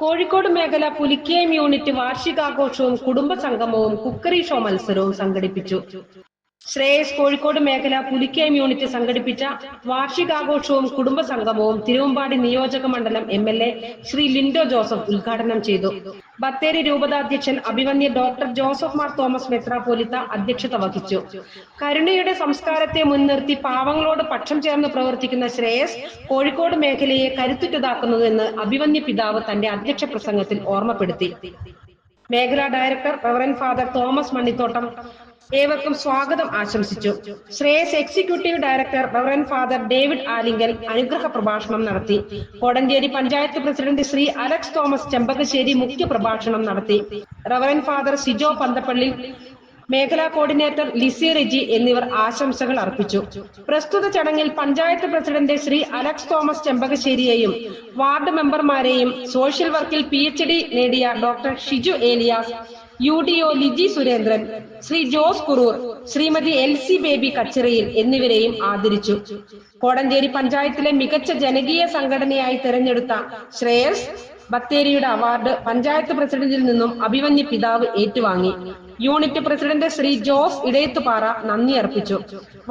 കോഴിക്കോട് മേഖല പുലിക്കയം യൂണിറ്റ് വാർഷികാഘോഷവും കുടുംബ സംഗമവും കുക്കറി ഷോ മത്സരവും സംഘടിപ്പിച്ചു. ശ്രേയസ് കോഴിക്കോട് മേഖല പുലിക്കയം യൂണിറ്റ് സംഘടിപ്പിച്ച വാർഷികാഘോഷവും കുടുംബ സംഗമവും തിരുവമ്പാടി നിയോജക മണ്ഡലം MLA ശ്രീ ലിൻഡോ ജോസഫ് ഉദ്ഘാടനം ചെയ്തു. ബത്തേരി രൂപതാധ്യക്ഷൻ അഭിവന്യ ഡോക്ടർ ജോസഫ് മാർ തോമസ് മെത്രാപ്പോലിത്ത അധ്യക്ഷത വഹിച്ചു. കരുണയുടെ സംസ്കാരത്തെ മുൻനിർത്തി പാവങ്ങളോട് പക്ഷം ചേർന്ന് പ്രവർത്തിക്കുന്ന ശ്രേയസ് കോഴിക്കോട് മേഖലയെ കരുത്തുറ്റതാക്കുന്നുവെന്ന് അഭിവന്യ പിതാവ് തന്റെ അധ്യക്ഷ പ്രസംഗത്തിൽ ഓർമ്മപ്പെടുത്തി. മേഖലാ director reverend father Thomas Mannithottam ഏവർക്കും സ്വാഗതം ആശംസിച്ചു. Shreyas executive director reverend father David Alinkal അനുഗ്രഹ പ്രഭാഷണം നടത്തി. Kodanchery panchayat president Shri Alex Thomas Chembakassery മുഖ്യ പ്രഭാഷണം നടത്തി. റവറൻ ഫാദർ സിജോ പന്തപ്പള്ളി, മേഖലാ കോർഡിനേറ്റർ ലിസി റെജി എന്നിവർ ആശംസകൾ അർപ്പിച്ചു. പ്രസ്തുത ചടങ്ങിൽ പഞ്ചായത്ത് പ്രസിഡന്റ് ശ്രീ അലക്സ് തോമസ് ചെമ്പകശ്ശേരിയെയും വാർഡ് മെമ്പർമാരെയും സോഷ്യൽ വർക്കിൽ PhD നേടിയ doctor Shiju Elias, UDO Liji Surendran, Shri Jose Kurur, Shrimati LC Baby Kachirayil എന്നിവരെയും ആദരിച്ചു. കോടഞ്ചേരി പഞ്ചായത്തിലെ മികച്ച ജനകീയ സംഘടനയായി തെരഞ്ഞെടുത്ത ശ്രേയസ് ബത്തേരിയുടെ അവാർഡ് പഞ്ചായത്ത് പ്രസിഡന്റിൽ നിന്നും അഭിവന്യ പിതാവ് ഏറ്റുവാങ്ങി. യൂണിറ്റ് പ്രസിഡന്റ് ശ്രീ ജോസ് ഇടയത്തുപാറ നന്ദി അർപ്പിച്ചു.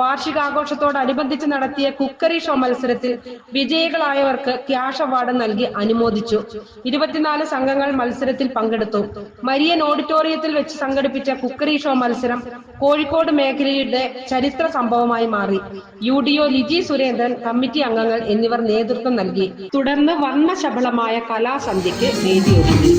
വാർഷികാഘോഷത്തോടനുബന്ധിച്ച് നടത്തിയ കുക്കറി ഷോ മത്സരത്തിൽ വിജയികളായവർക്ക് ക്യാഷ് അവാർഡ് നൽകി അനുമോദിച്ചു. 24 സംഘങ്ങൾ മത്സരത്തിൽ പങ്കെടുത്തു. മരിയൻ ഓഡിറ്റോറിയത്തിൽ വെച്ച് സംഘടിപ്പിച്ച കുക്കറി ഷോ മത്സരം കോഴിക്കോട് മേഖലയുടെ ചരിത്ര സംഭവമായി മാറി. UDO ലിജി സുരേന്ദ്രൻ, കമ്മിറ്റി അംഗങ്ങൾ എന്നിവർ നേതൃത്വം നൽകി. തുടർന്ന് വർണ്ണശബളമായ കലാസന്ധ്യയ്ക്ക് വേദിയൊരുങ്ങി.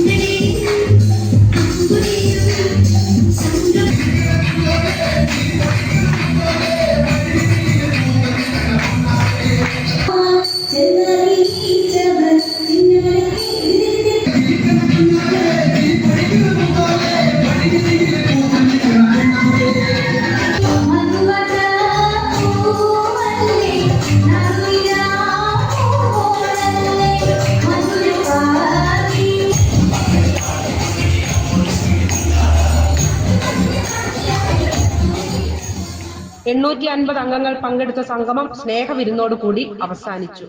$850 അംഗങ്ങൾ പങ്കെടുത്ത സംഗമം സ്നേഹവിരുന്നോടുകൂടി അവസാനിച്ചു.